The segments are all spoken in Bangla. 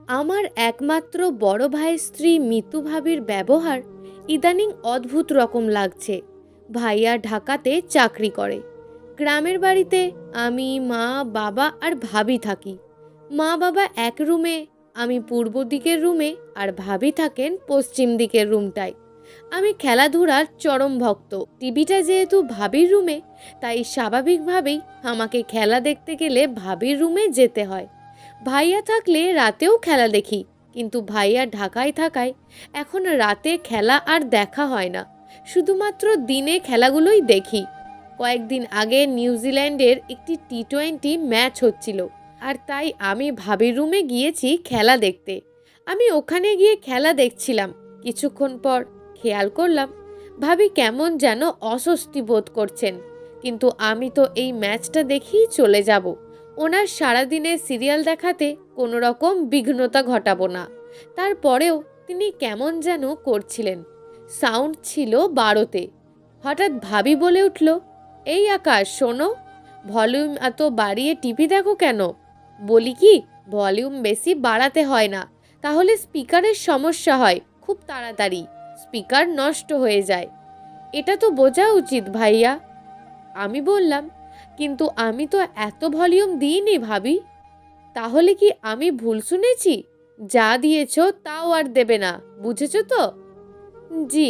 আমার একমাত্র বড় ভাইয়ের স্ত্রী মিতু ভাবির ব্যবহার ইদানিং অদ্ভুত রকম লাগছে। ভাইয়া ঢাকাতে চাকরি করে। গ্রামের বাড়িতে আমি, মা, বাবা আর ভাবি থাকি। মা বাবা এক রুমে, আমি পূর্ব দিকের রুমে আর ভাবি থাকেন পশ্চিম দিকের রুমটায়। আমি খেলাধুলার চরম ভক্ত। টিভিটা যেহেতু ভাবির রুমে, তাই স্বাভাবিকভাবেই আমাকে খেলা দেখতে গেলে ভাবির রুমে যেতে হয়। ভাইয়া থাকলে রাতেও খেলা দেখি, কিন্তু ভাইয়া ঢাকায় থাকায় এখন রাতে খেলা আর দেখা হয় না, শুধুমাত্র দিনে খেলাগুলোই দেখি। কয়েকদিন আগে নিউজিল্যান্ডের একটি টি-20 ম্যাচ হচ্ছিল, আর তাই আমি ভাবির রুমে গিয়েছি খেলা দেখতে। আমি ওখানে গিয়ে খেলা দেখছিলাম। কিছুক্ষণ পর খেয়াল করলাম ভাবি কেমন যেন অস্বস্তি বোধ করছেন, কিন্তু আমি তো এই ম্যাচটা দেখেই চলে যাব। ওনার সারাদিনের সিরিয়াল দেখাতে কোনো রকম বিঘ্নতা ঘটাবো না। তারপরেও তিনি কেমন যেন করছিলেন। সাউন্ড ছিল 12-তে। হঠাৎ ভাবি বলে উঠল, এই আকাশ শোনো, ভলিউম এত বাড়িয়ে টিভি দেখো কেন? বলি কি, ভলিউম বেশি বাড়াতে হয় না, তাহলে স্পিকারের সমস্যা হয়, খুব তাড়াতাড়ি স্পিকার নষ্ট হয়ে যায়। এটা তো বোঝা উচিত ভাইয়া। আমি বললাম, কিন্তু আমি তো এত ভলিউম দিইনি ভাবি। তাহলে কি আমি ভুল শুনেছি? যা দিয়েছো তাও আর দেবে না, বুঝেছো তো? জি,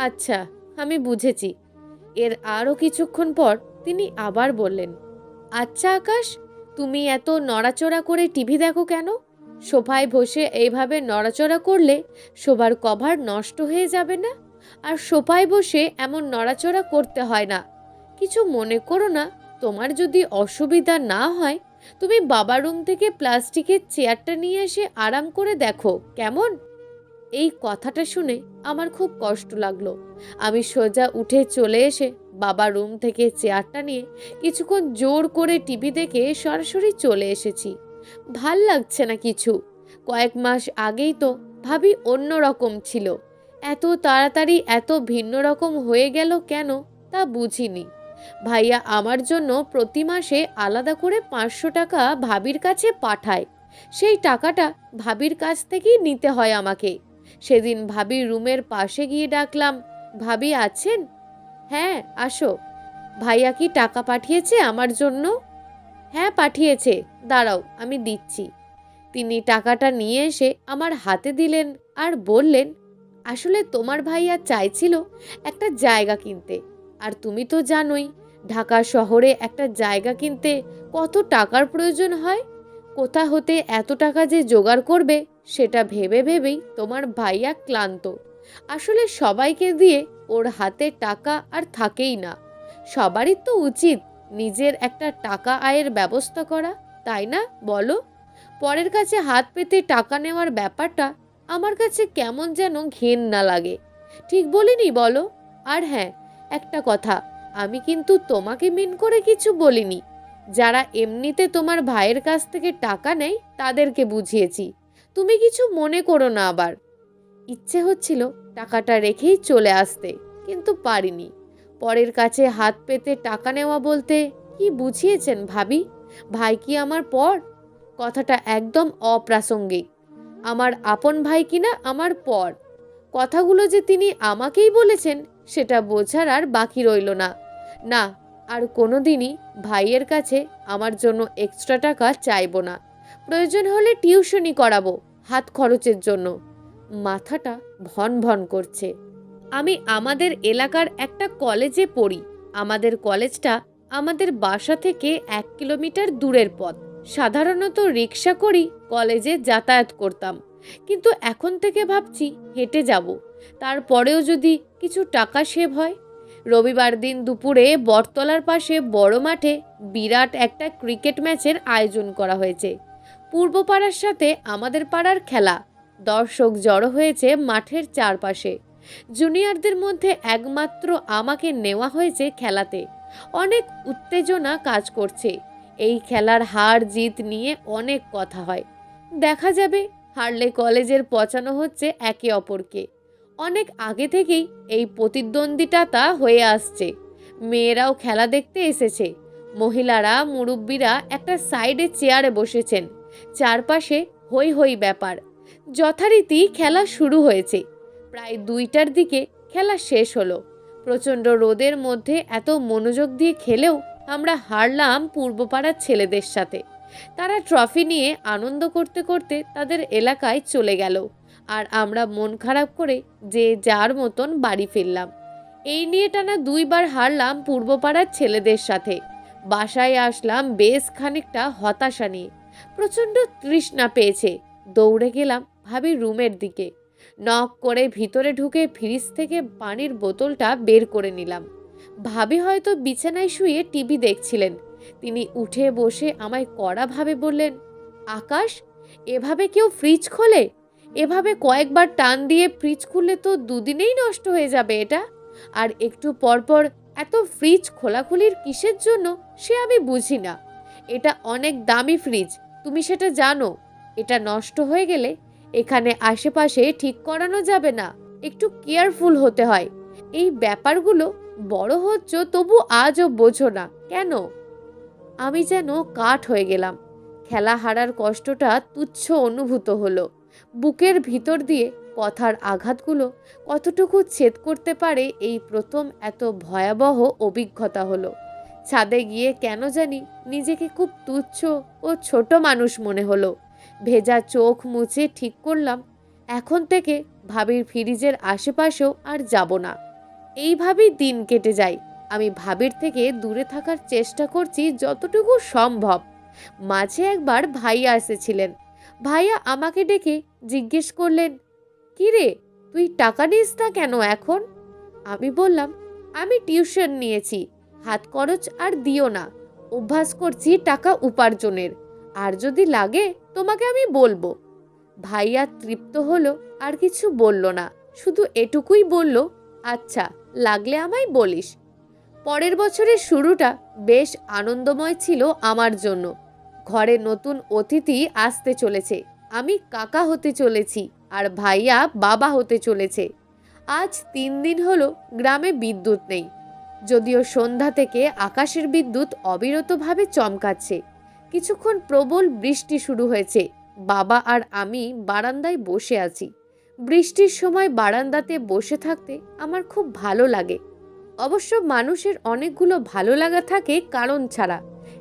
আচ্ছা, আমি বুঝেছি। এর আরও কিছুক্ষণ পর তিনি আবার বললেন, আচ্ছা আকাশ, তুমি এত নড়াচড়া করে টিভি দেখো কেন? সোফায় বসে এইভাবে নড়াচড়া করলে শোবার কভার নষ্ট হয়ে যাবে না? আর সোফায় বসে এমন নড়াচড়া করতে হয় না। কিছু মনে করো না। তোমার যদি অসুবিধা না হয়, তুমি বাবার রুম থেকে প্লাস্টিকের চেয়ারটা নিয়ে এসে আরাম করে দেখো কেমন? এই কথাটা শুনে আমার খুব কষ্ট লাগলো। আমি সোজা উঠে চলে এসে বাবার রুম থেকে চেয়ারটা নিয়ে কিছুক্ষণ জোর করে টিভি দেখে সরাসরি চলে এসেছি। ভাল লাগছে না কিছু। কয়েক মাস আগেই তো ভাবি অন্য রকম ছিল, এত তাড়াতাড়ি এত ভিন্ন রকম হয়ে গেল কেন তা বুঝিনি। ভাইয়া আমার জন্য প্রতি মাসে আলাদা করে 500 টাকা ভাবির কাছে পাঠায়। সেই টাকাটা ভাবির কাছ থেকেই নিতে হয় আমাকে। সেদিন ভাবির রুমের পাশে গিয়ে ডাকলাম, ভাবি আছেন? হ্যাঁ, আসো। ভাইয়া কি টাকা পাঠিয়েছে আমার জন্য? হ্যাঁ পাঠিয়েছে, দাঁড়াও আমি দিচ্ছি। তিনি টাকাটা নিয়ে এসে আমার হাতে দিলেন আর বললেন, আসলে তোমার ভাইয়া চাইছিল একটা জায়গা কিনতে, আর তুমি তো জানোই ঢাকা শহরে একটা জায়গা কিনতে কত টাকার প্রয়োজন হয়। কোথা হতে এত টাকা যে জোগাড় করবে সেটা ভেবে ভেবেই তোমার ভাইয়া ক্লান্ত। আসলে সবাইকে দিয়ে ওর হাতে টাকা আর থাকেই না। সবারই তো উচিত নিজের একটা টাকা আয়ের ব্যবস্থা করা, তাই না বলো? পরের কাছে হাত পেতে টাকা নেওয়ার ব্যাপারটা আমার কাছে কেমন যেন ঘেন্না লাগে। ঠিক বলিনি বলো? আর হ্যাঁ, একটা কথা, আমি কিন্তু তোমাকে মিন করে কিছু বলিনি। যারা এমনিতে তোমার ভাইয়ের কাছ থেকে টাকা নেয় তাদেরকে বুঝিয়েছি। তুমি কিছু মনে করো না আবার। ইচ্ছে হচ্ছিল টাকাটা রেখেই চলে আসতে, কিন্তু পারিনি। পরের কাছে হাত পেতে টাকা নেওয়া বলতে কি বুঝিয়েছেন ভাবি? ভাই কি আমার পর? কথাটা একদম অপ্রাসঙ্গিক। আমার আপন ভাই কিনা আমার পর। কথাগুলো যে তিনি আমাকেই বলেছেন সেটা বোঝার আর বাকি রইল না। না, আর কোনো দিনই ভাইয়ের কাছে আমার জন্য এক্সট্রা টাকা চাইব না। প্রয়োজন হলে টিউশনি করাবো হাত খরচের জন্য। মাথাটা ভন ভন করছে। আমি আমাদের এলাকার একটা কলেজে পড়ি। আমাদের কলেজটা আমাদের বাসা থেকে 1 কিলোমিটার দূরের পথ। সাধারণত রিক্সা করেই কলেজে যাতায়াত করতাম, কিন্তু এখন থেকে ভাবছি হেঁটে যাব। তারপরেও যদি কিছু টাকা সেভ হয়। রবিবার দিন দুপুরে বটতলার পাশে বড় মাঠে বিরাট একটা ক্রিকেট ম্যাচের আয়োজন করা হয়েছে। পূর্ব পাড়ার সাথে আমাদের পাড়ার খেলা। দর্শক জড়ো হয়েছে মাঠের চারপাশে। জুনিয়রদের মধ্যে একমাত্র আমাকে নেওয়া হয়েছে খেলাতে। অনেক উত্তেজনা কাজ করছে। এই খেলার হার জিত নিয়ে অনেক কথা হয়। দেখা যাবে, হারলে কলেজের পচানো হচ্ছে একে অপরকে। অনেক আগে থেকেই এই প্রতিদ্বন্দ্বিতা হয়ে আসছে। মেয়েরাও খেলা দেখতে এসেছে। মহিলারা মুরব্বীরা একটা সাইডে চেয়ারে বসেছেন। চারপাশে হই হই ব্যাপার। যথারীতি খেলা শুরু হয়েছে। প্রায় 2টার দিকে খেলা শেষ হলো। প্রচণ্ড রোদের মধ্যে এত মনোযোগ দিয়ে খেলেও আমরা হারলাম পূর্বপাড়ার ছেলেদের সাথে। তারা ট্রফি নিয়ে আনন্দ করতে করতে তাদের এলাকায় চলে গেল, আর আমরা মন খারাপ করে যে যার মতন বাড়ি ফিরলাম। এই নিয়ে টানা 2বার হারলাম পূর্বপাড়ার ছেলেদের সাথে। বাসায় আসলাম বেশ খানিকটা হতাশা নিয়ে। প্রচণ্ড তৃষ্ণা পেয়েছে। দৌড়ে গেলাম ভাবির রুমের দিকে। নক করে ভিতরে ঢুকে ফ্রিজ থেকে পানির বোতলটা বের করে নিলাম। ভাবি হয়তো বিছানায় শুয়ে টিভি দেখছিলেন। তিনি উঠে বসে আমায় কড়াভাবে বললেন, আকাশ, এভাবে কেউ ফ্রিজ খোলে? এভাবে কয়েকবার টান দিয়ে ফ্রিজ খুললে তো 2দিনেই নষ্ট হয়ে যাবে এটা। আর একটু পরপর এত ফ্রিজ খোলাখুলির কিসের জন্য সে আমি বুঝি না। এটা অনেক দামি ফ্রিজ, তুমি সেটা জানো। এটা নষ্ট হয়ে গেলে এখানে আশেপাশে ঠিক করানো যাবে না। একটু কেয়ারফুল হতে হয়। এই ব্যাপারগুলো বড় হচ্ছ তবু আজও বোঝো না কেন? আমি যেন কাঠ হয়ে গেলাম। খেলা হারার কষ্টটা তুচ্ছ অনুভূত হলো। বুকের ভিতর দিয়ে কথার আঘাতগুলো কতটুকু ছেদ করতে পারে এই প্রথম এত ভয়াবহ অভিজ্ঞতা হলো। ছাদে গিয়ে কেন জানি নিজেকে খুব তুচ্ছ ও ছোট মানুষ মনে হলো। ভেজা চোখ মুছে ঠিক করলাম এখন থেকে ভাবির ফ্রিজের আশেপাশেও আর যাব না। এইভাবেই দিন কেটে যায়। আমি ভাবির থেকে দূরে থাকার চেষ্টা করছি যতটুকু সম্ভব। মাঝে একবার ভাইয়া এসেছিলেন। ভাইয়া আমাকে ডেকে জিজ্ঞেস করলেন, কি রে, তুই টাকা নিস না কেন এখন? আমি বললাম, আমি টিউশন নিয়েছি, হাত খরচ আর দিও না, অভ্যাস করছি টাকা উপার্জনের, আর যদি লাগে তোমাকে আমি বলবো। ভাইয়া তৃপ্ত হলো, আর কিছু বলল না, শুধু এটুকুই বলল, আচ্ছা, লাগলে আমায় বলিস। পরের বছরের শুরুটা বেশ আনন্দময় ছিল আমার জন্য। ঘরে নতুন অতিথি আসতে চলেছে, আমি কাকা হতে চলেছি, আর ভাইয়া বাবা হতে চলেছে। আজ 3 দিন হলো গ্রামে বিদ্যুৎ নেই, যদিও সন্ধ্যা থেকে আকাশের বিদ্যুৎ অবিরতভাবে চমকাচ্ছে। কিছুক্ষণ প্রবল বৃষ্টি শুরু হয়েছে। বাবা আর আমি বারান্দায় বসে আছি। বৃষ্টির সময় বারান্দাতে বসে থাকতে আমার খুব ভালো লাগে। অবশ্য মানুষের অনেকগুলো ভালো লাগা থাকে কারণ ছাড়া।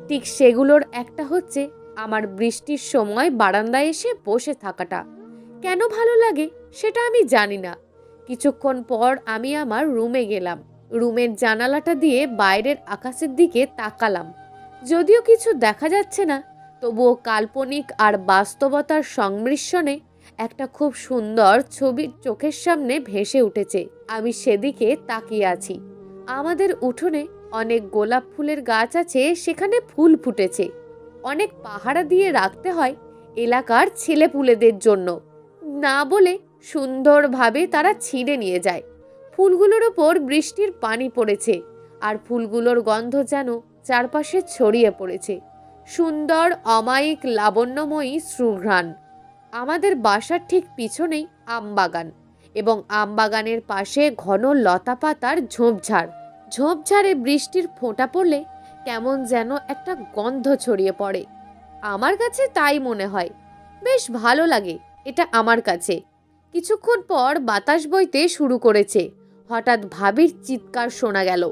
ঠিক সেগুলোর একটা হচ্ছে আমার বৃষ্টির সময় বারান্দায় এসে বসে থাকাটা। কেন ভালো লাগে সেটা আমি জানি না। কিছুক্ষণ পর আমি আমার রুমে গেলাম। রুমের জানালাটা দিয়ে বাইরের আকাশের দিকে তাকালাম। যদিও কিছু দেখা যাচ্ছে না, তবুও কাল্পনিক আর বাস্তবতার সংমিশ্রণে একটা খুব সুন্দর ছবি চোখের সামনে ভেসে উঠেছে। আমি সেদিকে তাকিয়ে আছি। আমাদের উঠোনে অনেক গোলাপ ফুলের গাছ আছে, সেখানে ফুল ফুটেছে। অনেক পাহারা দিয়ে রাখতে হয় এলাকার ছেলেপুলেদের জন্য, না বলে সুন্দরভাবে তারা ছিঁড়ে নিয়ে যায়। ফুলগুলোর ওপর বৃষ্টির পানি পড়েছে, আর ফুলগুলোর গন্ধ যেন চারপাশে ছড়িয়ে পড়েছে। সুন্দর অমায়িক লাবণ্যময়ী সুঘ্রাণ। আমাদের বাসার ঠিক পিছনেই আমবাগান, এবং আমবাগানের পাশে ঘন লতাপাতার ঝোপঝাড়। ঝোপঝাড়ে বৃষ্টির ফোঁটা পড়লে কেমন যেন একটা গন্ধ ছড়িয়ে পড়ে। আমার কাছে তাই মনে হয়। বেশ ভালো লাগে এটা আমার কাছে। কিছুক্ষণ পর বাতাস বইতে শুরু করেছে। হঠাৎ ভাবির চিৎকার শোনা গেল।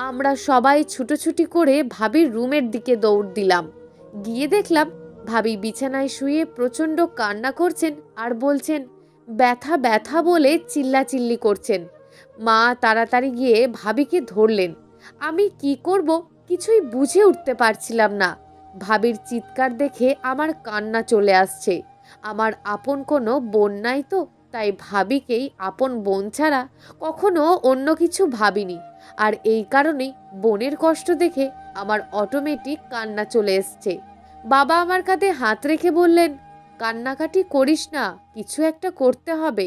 আমরা সবাই ছুটোছুটি করে ভাবির রুমের দিকে দৌড় দিলাম। গিয়ে দেখলাম ভাবি বিছানায় শুয়ে প্রচণ্ড কান্না করছেন আর বলছেন, ব্যথা ব্যথা বলে চিল্লাচিল্লি করছেন। মা তাড়াতাড়ি গিয়ে ভাবিকে ধরলেন। আমি কি করব কিছুই বুঝে উঠতে পারছিলাম না। ভাবির চিৎকার দেখে আমার কান্না চলে আসছে। আমার আপন কোনো বোন নাই তো, তাই ভাবিকেই আপন বোন ছাড়া কখনো অন্য কিছু ভাবিনি। আর এই কারণেই বোনের কষ্ট দেখে আমার অটোমেটিক কান্না চলে এসছে। বাবা আমার কাঁধে হাত রেখে বললেন, কান্নাকাটি করিস না, কিছু একটা করতে হবে।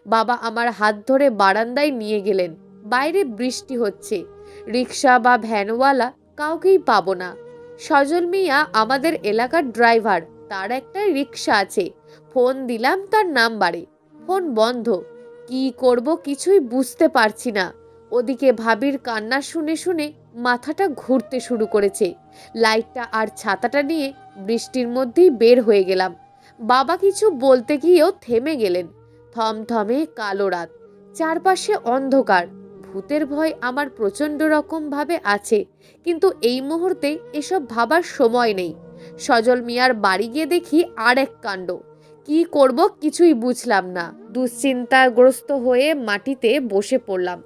বাবা আমার হাত ধরে বারান্দায় নিয়ে গেলেন। বাইরে বৃষ্টি হচ্ছে, রিক্সা বা ভ্যানওয়ালা কাউকেই পাবো না। সজল মিয়া আমাদের এলাকার ড্রাইভার, তার একটা রিক্সা আছে। ফোন দিলাম তার নাম্বারে, ফোন বন্ধ। কি করব কিছুই বুঝতে পারছি না। ওদিকে ভাবির কান্না শুনে শুনে মাথাটা ঘুরতে শুরু করেছে। লাইটটা আর ছাতাটা নিয়ে বৃষ্টির মধ্যেই বের হয়ে গেলাম। বাবা কিছু বলতে গিয়েও থেমে গেলেন। থমথমে কালো রাত, চারপাশে অন্ধকার। ভূতের ভয় আমার প্রচণ্ড রকমভাবে আছে, কিন্তু এই মুহূর্তে এসব ভাবার সময় নেই। সজল মিয়ার বাড়ি গিয়ে দেখি আর এক কাণ্ড। কি করব কিছুই বুঝলাম না। দুশ্চিন্তাগ্রস্ত হয়ে মাটিতে বসে পড়লাম।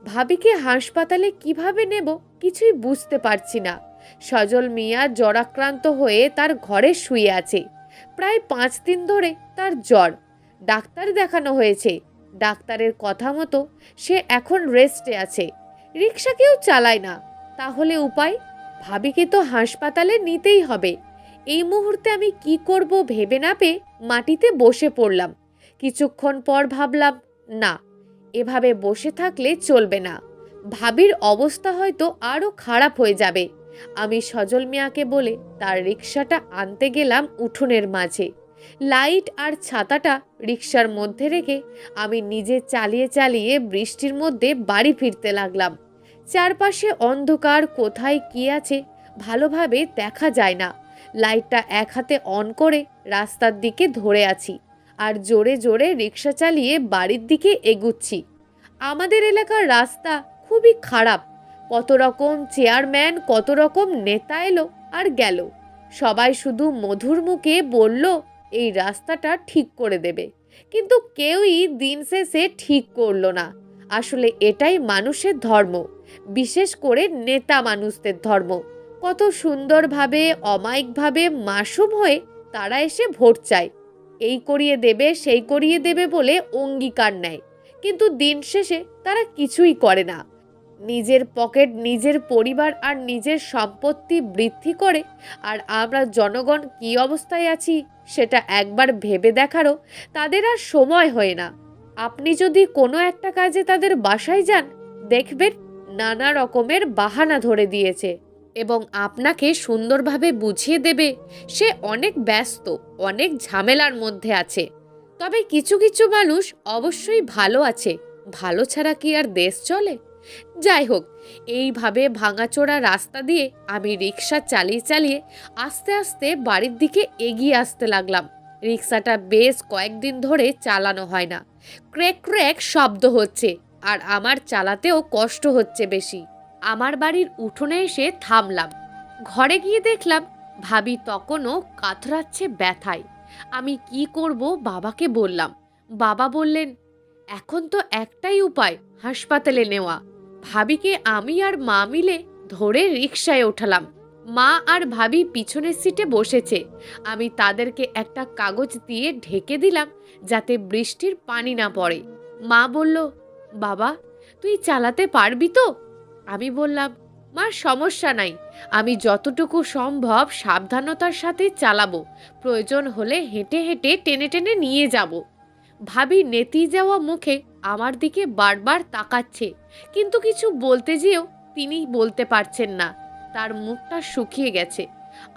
ভাবিকে হাসপাতালে কিভাবে নেব কিছুই বুঝতে পারছি না। সজল মিয়া জ্বরাক্রান্ত হয়ে তার ঘরে শুয়ে আছে। প্রায় 5 দিন ধরে তার জ্বর। ডাক্তার দেখানো হয়েছে। ডাক্তারের কথা মতো সে এখন রেস্টে আছে। রিক্সা কেউ চালায় না। তাহলে উপায়? ভাবিকে তো হাসপাতালে নিতেই হবে। এই মুহূর্তে আমি কি করব ভেবে না পেয়ে মাটিতে বসে পড়লাম। কিছুক্ষণ পর ভাবলাম, না, এভাবে বসে থাকলে চলবে না। ভাবির অবস্থা হয়তো আরও খারাপ হয়ে যাবে। আমি সজল মিয়াকে বলে তার রিক্সাটা আনতে গেলাম উঠোনের মাঝে। লাইট আর ছাতাটা রিক্সার মধ্যে রেখে আমি নিজে চালিয়ে চালিয়ে বৃষ্টির মধ্যে বাড়ি ফিরতে লাগলাম। চারপাশে অন্ধকার, কোথায় কি আছে ভালোভাবে দেখা যায় না। লাইটটা এক হাতে অন করে রাস্তার দিকে ধরে আছি আর জোরে জোরে রিক্সা চালিয়ে বাড়ির দিকে এগুচ্ছি। আমাদের এলাকার রাস্তা খুবই খারাপ। কত রকম চেয়ারম্যান, কত রকম নেতা এলো আর গেল। সবাই শুধু মধুর মুখে বলল এই রাস্তাটা ঠিক করে দেবে, কিন্তু কেউই দিন শেষে ঠিক করলো না। আসলে এটাই মানুষের ধর্ম, বিশেষ করে নেতা মানুষদের ধর্ম। কত সুন্দরভাবে, অমায়িকভাবে, মাসুম হয়ে তারা এসে ভোট চায়। এই করিয়ে দেবে, সেই করিয়ে দেবে বলে অঙ্গীকার নেয়, কিন্তু দিন শেষে তারা কিছুই করে না। নিজের পকেট, নিজের পরিবার আর নিজের সম্পত্তি বৃদ্ধি করে। আর আমরা জনগণ কি অবস্থায় আছি সেটা একবার ভেবে দেখারও তাদের আর সময় হয় না। আপনি যদি কোনো একটা কাজে তাদের বাসায় যান, দেখবেন নানা রকমের বাহানা ধরে দিয়েছে এবং আপনাকে সুন্দরভাবে বুঝিয়ে দেবে সে অনেক ব্যস্ত, অনেক ঝামেলার মধ্যে আছে। তবে কিছু কিছু মানুষ অবশ্যই ভালো আছে। ভালো ছাড়া কি আর দেশ চলে? যাই হোক, এইভাবে ভাঙাচোরা রাস্তা দিয়ে আমি রিক্সা চালিয়ে চালিয়ে আস্তে আস্তে বাড়ির দিকে এগিয়ে আসতে লাগলাম। রিক্সাটা বেশ কয়েকদিন ধরে চালানো হয় না। ক্র্যাক ক্র্যাক শব্দ হচ্ছে আর আমার চালাতেও কষ্ট হচ্ছে বেশি। আমার বাড়ির উঠোনে এসে থামলাম। ঘরে গিয়ে দেখলাম ভাবি তখনও কাতরাচ্ছে ব্যথায়। আমি কি করব বাবাকে বললাম। বাবা বললেন, এখন তো একটাই উপায়, হাসপাতালে নেওয়া। ভাবিকে আমি আর মা মিলে ধরে রিকশায় ওঠালাম। মা আর ভাবি পিছনের সিটে বসেছে। আমি তাদেরকে একটা কাগজ দিয়ে ঢেকে দিলাম যাতে বৃষ্টির পানি না পড়ে। মা বলল, বাবা তুই চালাতে পারবি তো? আমি বললাম, মা সমস্যা নাই, আমি যতটুকু সম্ভব সাবধানতার সাথে চালাবো। প্রয়োজন হলে হেঁটে হেঁটে টেনে টেনে নিয়ে যাব। ভাবি নেতি যাওয়া মুখে আমার দিকে বারবার তাকাচ্ছে, কিন্তু কিছু বলতে যেও তিনি বলতে পারছেন না। তার মুখটা শুকিয়ে গেছে।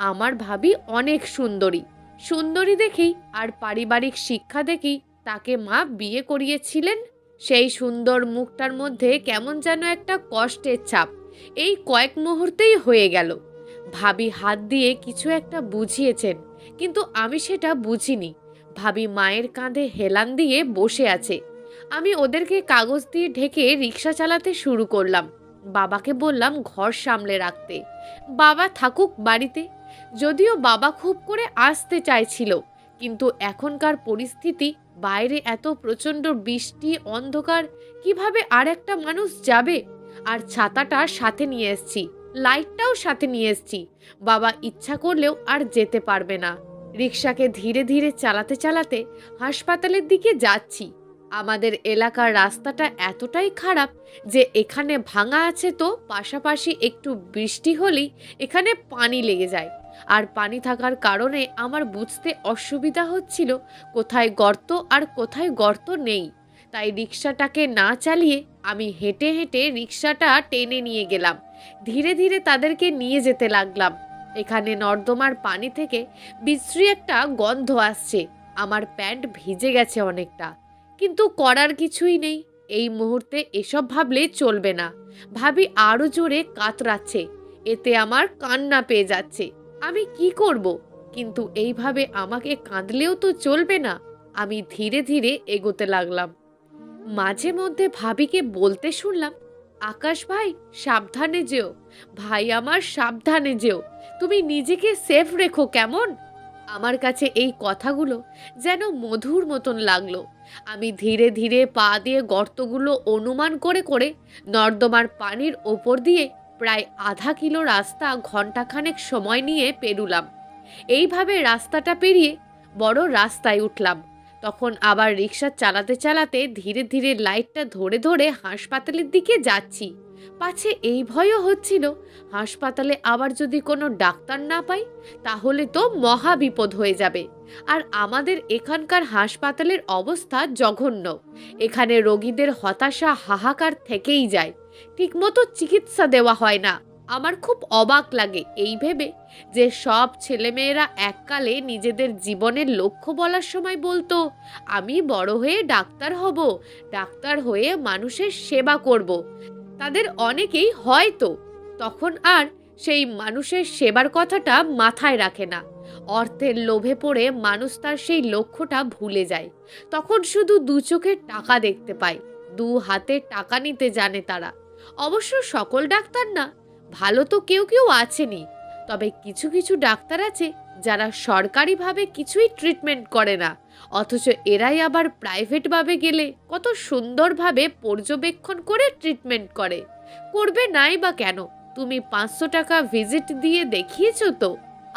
আমার ভাবি অনেক সুন্দরী। সুন্দরী দেখেই আর পারিবারিক শিক্ষা দেখেই তাকে মা বিয়ে করিয়েছিলেন। সেই সুন্দর মুখটার মধ্যে কেমন যেন একটা কষ্টের ছাপ এই কয়েক মুহূর্তেই হয়ে গেল। ভাবি হাত দিয়ে কিছু একটা বুঝিয়েছেন, কিন্তু আমি সেটা বুঝিনি। ভাবি মায়ের কাঁধে হেলান দিয়ে বসে আছে। আমি ওদেরকে কাগজ দিয়ে ঢেকে রিক্সা চালাতে শুরু করলাম। বাবাকে বললাম ঘর সামলে রাখতে, বাবা থাকুক বাড়িতে। যদিও বাবা খুব করে আসতে চাইছিল, কিন্তু এখনকার পরিস্থিতি, বাইরে এত প্রচণ্ড বৃষ্টি, অন্ধকার, কিভাবে আর একটা মানুষ যাবে? আর ছাতাটা সাথে নিয়ে এসছি, লাইটটাও সাথে নিয়ে এসছি। বাবা ইচ্ছা করলেও আর যেতে পারবে না। রিক্সাকে ধীরে ধীরে চালাতে চালাতে হাসপাতালের দিকে যাচ্ছি। আমাদের এলাকার রাস্তাটা এতটাই খারাপ যে এখানে ভাঙা আছে, তো পাশাপাশি একটু বৃষ্টি হলেই এখানে পানি লেগে যায়। আর পানি থাকার কারণে আমার বুঝতে অসুবিধা হচ্ছিল কোথায় গর্ত আর কোথায় গর্ত নেই। তাই রিক্সাটাকে না চালিয়ে আমি হেঁটে হেঁটে রিক্সাটা টেনে নিয়ে গেলাম। ধীরে ধীরে তাদেরকে নিয়ে যেতে লাগলাম। এখানে নর্দমার পানি থেকে বিশ্রী একটা গন্ধ আসছে। আমার প্যান্ট ভিজে গেছে অনেকটা, কিন্তু করার কিছুই নেই। এই মুহূর্তে এসব ভাবলে চলবে না। ভাবি আরো জোরে কাতরাচ্ছে, এতে আমার কান্না পেয়ে যাচ্ছে। আমি কি করব? কিন্তু এইভাবে আমাকে কাঁদলেও তো চলবে না। আমি ধীরে ধীরে এগোতে লাগলাম। মাঝে মধ্যে ভাবিকে বলতে শুনলাম, আকাশ ভাই সাবধানে যেও, ভাই আমার সাবধানে যেও, তুমি নিজেকে সেফ রেখো কেমন। আমার কাছে এই কথাগুলো যেন মধুর মতন লাগলো। আমি ধীরে ধীরে পা দিয়ে গর্তগুলো অনুমান করে করে নর্দমার পানির ওপর দিয়ে প্রায় আধা কিলো রাস্তা ঘন্টাখানেক সময় নিয়ে পেরুলাম। এইভাবে রাস্তাটা পেরিয়ে বড় রাস্তায় উঠলাম। তখন আবার রিক্সা চালাতে চালাতে ধীরে ধীরে লাইটটা ধরে ধরে হাসপাতালের দিকে যাচ্ছি। পাছে এই ভয়ও হচ্ছিল, হাসপাতালে আবার যদি কোনো ডাক্তার না পাই তাহলে তো মহা বিপদ হয়ে যাবে। আর আমাদের এখানকার হাসপাতালের অবস্থা জঘন্য। এখানে রোগীদের হতাশা হাহাকার থেকেই যায়, ঠিকমতো চিকিৎসা দেওয়া হয় না। আমার খুব অবাক লাগে এই ভেবে যে সব ছেলেমেয়েরা এককালে নিজেদের জীবনের লক্ষ্য বলার সময় বলতো, আমি বড় হয়ে ডাক্তার হব, ডাক্তার হয়ে মানুষের সেবা করব। তাদের অনেকেই হয়তো তখন আর সেই মানুষের সেবার কথাটা মাথায় রাখে না। অর্থের লোভে পড়ে মানুষ তার সেই লক্ষ্যটা ভুলে যায়। তখন শুধু দু চোখের টাকা দেখতে পায়, দু হাতে টাকা নিতে জানে তারা। অবশ্য সকল ডাক্তার না, ভালো তো কেউ কেউ আছেনই। তবে কিছু কিছু ডাক্তার আছে যারা সরকারিভাবে কিছুই ট্রিটমেন্ট করে না, অথচ এরাই আবার প্রাইভেটভাবে গেলে কত সুন্দরভাবে পর্যবেক্ষণ করে ট্রিটমেন্ট করে। করবে নাই বা কেন? তুমি 500 টাকা ভিজিট দিয়ে দেখিয়েছো তো।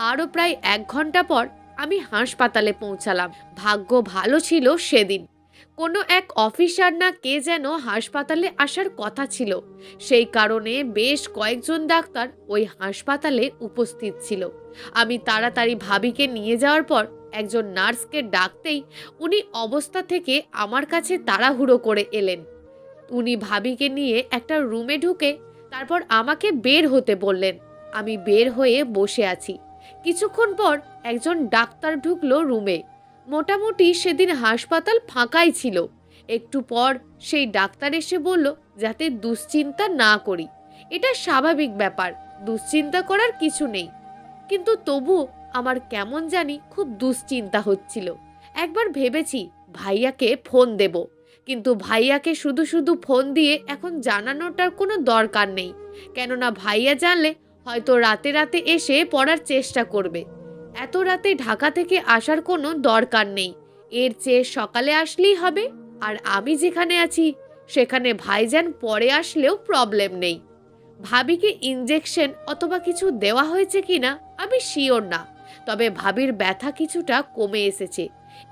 আরও প্রায় 1 ঘন্টা পর আমি হাসপাতালে পৌঁছালাম। ভাগ্য ভালো ছিল সেদিন কোনো এক অফিসার না কে যেন হাসপাতালে আসার কথা ছিল, সেই কারণে বেশ কয়েকজন ডাক্তার ওই হাসপাতালে উপস্থিত ছিল। আমি তাড়াতাড়ি ভাবিকে নিয়ে যাওয়ার পর একজন নার্সকে ডাকতেই উনি অবস্থা থেকে আমার কাছে তাড়াহুড়ো করে এলেন। উনি ভাবিকে নিয়ে একটা রুমে ঢুকে তারপর আমাকে বের হতে বললেন। আমি বের হয়ে বসে আছি। কিছুক্ষণ পর একজন ডাক্তার ঢুকলো রুমে। মোটামুটি সেদিন হাসপাতাল ফাঁকাই ছিল। একটু পর সেই ডাক্তার এসে বলল যাতে দুশ্চিন্তা না করি। এটা স্বাভাবিক ব্যাপার, দুশ্চিন্তা করার কিছু নেই। কিন্তু তবু আমার কেমন জানি খুব দুশ্চিন্তা হচ্ছিল। একবার ভেবেছি ভাইয়াকে ফোন দেব, কিন্তু ভাইয়াকে শুধু শুধু ফোন দিয়ে এখন জানানোটার কোনো দরকার নেই। কেননা ভাইয়া জানলে হয়তো রাতে রাতে এসে পড়ার চেষ্টা করবে। এত রাতে ঢাকা থেকে আসার কোনো দরকার নেই, এর চেয়ে সকালে আসলেই হবে। আর আমি যেখানে আছি সেখানে ভাইজান পরে আসলেও প্রবলেম নেই। ভাবিকে ইনজেকশন অথবা কিছু দেওয়া হয়েছে কিনা আমি শিওর না, তবে ভাবির ব্যথা কিছুটা কমে এসেছে।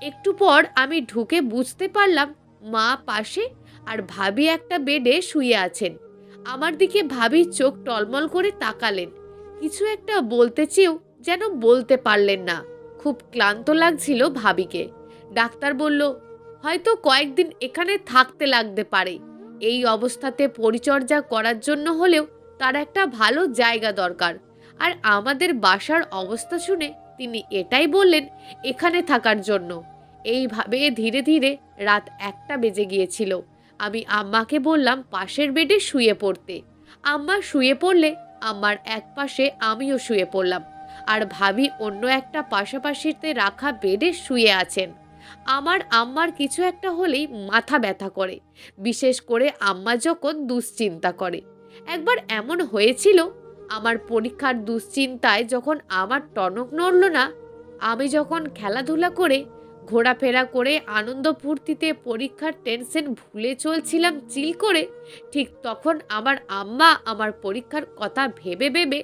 একটু পর আমি ঢুকে বুঝতে পারলাম মা পাশে আর ভাবি একটা বেডে শুয়ে আছেন। আমার দিকে ভাবি চোখ টলমল করে তাকালেন, কিছু একটা বলতে চেয়েও যেন বলতে পারলেন না। খুব ক্লান্ত লাগছিল ভাবিকে। ডাক্তার বলল, হয়তো কয়েকদিন এখানে থাকতে লাগতে পারে। এই অবস্থাতে পরিচর্যা করার জন্য হলেও তার একটা ভালো জায়গা দরকার। আর আমাদের বাসার অবস্থা শুনে তিনি এটাই বললেন এখানে থাকার জন্য। এইভাবে ধীরে ধীরে রাত 1টা বেজে গিয়েছিল। আমি আম্মাকে বললাম পাশের বেডে শুয়ে পড়তে। আম্মা শুয়ে পড়লে আমার এক পাশে আমিও শুয়ে পড়লাম, আর ভাবি অন্য একটা পাশাপাশিতে রাখা বেডে শুয়ে আছেন। আমার আম্মার কিছু একটা হলেই মাথা ব্যথা করে, বিশেষ করে আম্মা যখন দুশ্চিন্তা করে। একবার এমন হয়েছিল, আমার পরীক্ষার দুশ্চিন্তায় যখন আমার টনক নড়ল না, আমি যখন খেলাধুলা করে ঘোরাফেরা করে আনন্দ ফুর্তিতে পরীক্ষার টেনশন ভুলে চলছিলাম চিল করে, ঠিক তখন আমার আম্মা আমার পরীক্ষার কথা ভেবে ভেবে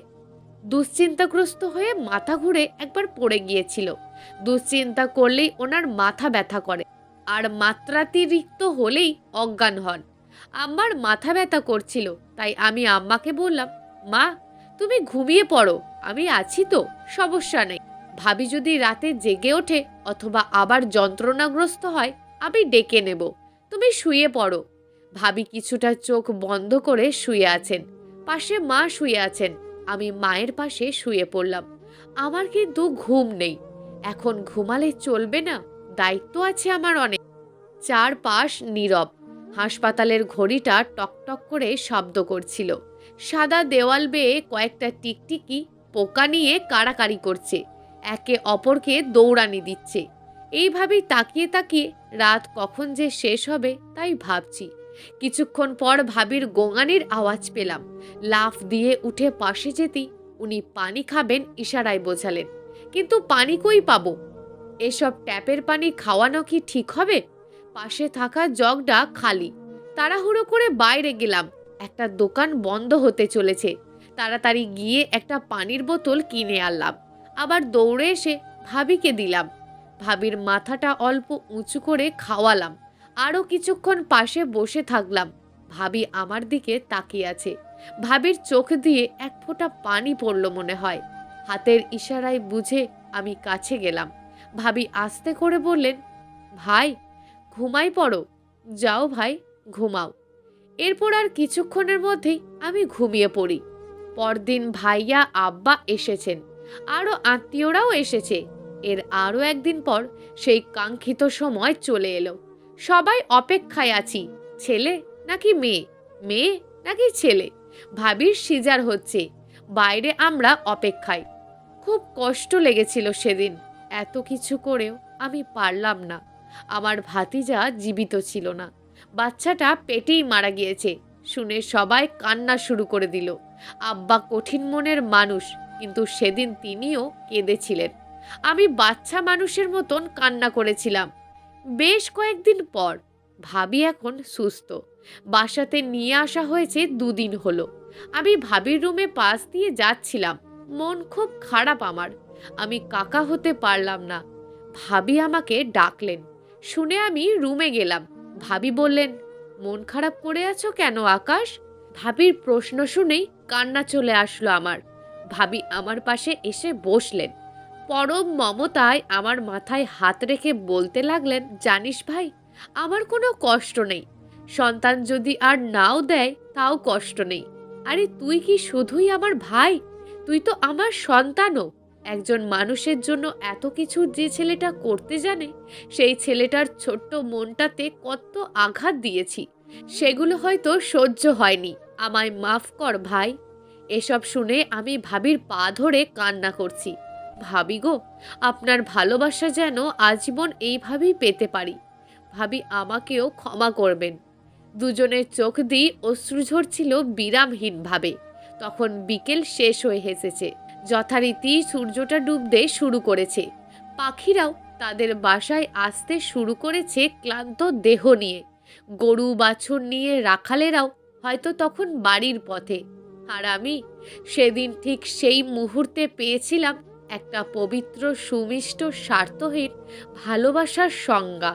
দুশ্চিন্তাগ্রস্ত হয়ে মাথা ঘুরে একবার পড়ে গিয়েছিল। দুশ্চিন্তা করলেই ওনার মাথা ব্যথা করে, আর মাত্রাতিরিক্ত হলেই অজ্ঞান হন। আম্মার মাথা ব্যথা করছিল, তাই আমি আম্মাকে বললাম, মা তুমি ঘুমিয়ে পড়ো, আমি আছি তো, সমস্যা নেই। ভাবি যদি রাতে জেগে ওঠে অথবা আবার যন্ত্রণাগ্রস্ত হয় আমি ডেকে নেব, তুমি শুয়ে পড়ো। ভাবি কিছুটা চোখ বন্ধ করে শুয়ে আছেন, পাশে মা শুয়ে আছেন। আমি মায়ের পাশে শুয়ে পড়লাম। আমার কিন্তু ঘুম নেই, এখন ঘুমালে চলবে না, দায়িত্ব আছে আমার অনেক। চারপাশ নীরব। হাসপাতালের ঘড়িটা টকটক করে শব্দ করছিল। সাদা দেওয়াল বেয়ে কয়েকটা টিকটিকি পোকা নিয়ে কাড়াকাড়ি করছে। একে অপরকে দৌড়ানি দিচ্ছে। এইভাবেই তাকিয়ে তাকিয়ে রাত কখন যে শেষ হবে তাই ভাবছি। কিছুক্ষণ পর ভাবির গোঙানির আওয়াজ পেলাম। লাফ দিয়ে উঠে পাশে যেতেই উনি পানি খাবেন ইশারায় বোঝালেন। কিন্তু পানি কই পাবো? এসব ট্যাপের পানি খাওয়ানো কি ঠিক হবে? পাশে থাকা জগটা খালি। তাড়াহুড়ো করে বাইরে গেলাম। একটা দোকান বন্ধ হতে চলেছে। তাড়াতাড়ি গিয়ে একটা পানির বোতল কিনে আনলাম। আবার দৌড়ে এসে ভাবিকে দিলাম। ভাবির মাথাটা অল্প উঁচু করে খাওয়ালাম। আরও কিছুক্ষণ পাশে বসে থাকলাম। ভাবি আমার দিকে তাকিয়ে আছে। ভাবির চোখ দিয়ে এক ফোঁটা পানি পড়ল মনে হয়। হাতের ইশারায় বুঝে আমি কাছে গেলাম। ভাবি আস্তে করে বললেন, ভাই ঘুমাই পড়ো। যাও ভাই, ঘুমাও। এরপর আর কিছুক্ষণের মধ্যেই আমি ঘুমিয়ে পড়ি। পরদিন ভাইয়া আব্বা এসেছেন, আরও আত্মীয়রাও এসেছে। এর আরও একদিন পর সেই কাঙ্ক্ষিত সময় চলে এলো। সবাই অপেক্ষায় আছি, ছেলে নাকি মেয়ে, মেয়ে নাকি ছেলে। ভাবির সিজার হচ্ছে, বাইরে আমরা অপেক্ষায়। খুব কষ্ট লেগেছিল সেদিন। এত কিছু করেও আমি পারলাম না। আমার ভাতিজা জীবিত ছিল না, বাচ্চাটা পেটেই মারা গিয়েছে। শুনে সবাই কান্না শুরু করে দিল। আব্বা কঠিন মনের মানুষ, কিন্তু সেদিন তিনিও কেঁদেছিলেন। আমি বাচ্চা মানুষের মতন কান্না করেছিলাম। বেশ কয়েকদিন পর ভাবি এখন সুস্থ। বাসাতে নিয়ে আসা হয়েছে 2 দিন হলো। আমি ভাবির রুমে পাশ দিয়ে যাচ্ছিলাম। মন খুব খারাপ আমার। আমি কাকা হতে পারলাম না। ভাবি আমাকে ডাকলেন। শুনে আমি রুমে গেলাম। ভাবি বললেন, মন খারাপ করে আছো কেন আকাশ? ভাবির প্রশ্ন শুনেই কান্না চলে আসলো আমার। ভাবি আমার পাশে এসে বসলেন। পরম মমতায় আমার মাথায় হাত রেখে বলতে লাগলেন, জানিস ভাই, আমার কোনো কষ্ট নেই। সন্তান যদি আর নাও দেয় তাও কষ্ট নেই। আরে তুই কি শুধুই আমার ভাই? তুই তো আমার সন্তানও। একজন মানুষের জন্য এত কিছু যে ছেলেটা করতে জানে, সেই ছেলেটার ছোট্ট মনটাতে কত আঘাত দিয়েছি, সেগুলো হয়তো সহ্য হয়নি। আমায় মাফ কর ভাই। এসব শুনে আমি ভাবির পা ধরে কান্না করছি। ভাবি গো, আপনার ভালোবাসা যেন আজীবন এইভাবেই পেতে পারি। ভাবি আমাকেও ক্ষমা করবেন। দুজনের চোখ দিয়ে অশ্রু ঝরছিল বিরামহীনভাবে। তখন বিকেল শেষ হয়ে এসেছে। যথারীতি সূর্যটা ডুবতে শুরু করেছে। পাখিরাও তাদের বাসায় আসতে শুরু করেছে ক্লান্ত দেহ নিয়ে। গরু বাছুর নিয়ে রাখালেরাও হয়তো তখন বাড়ির পথে। আর আমি সেদিন ঠিক সেই মুহূর্তে পেয়েছিলাম একটা পবিত্র, সুমিষ্ট, স্বার্থহীন ভালোবাসার সংজ্ঞা।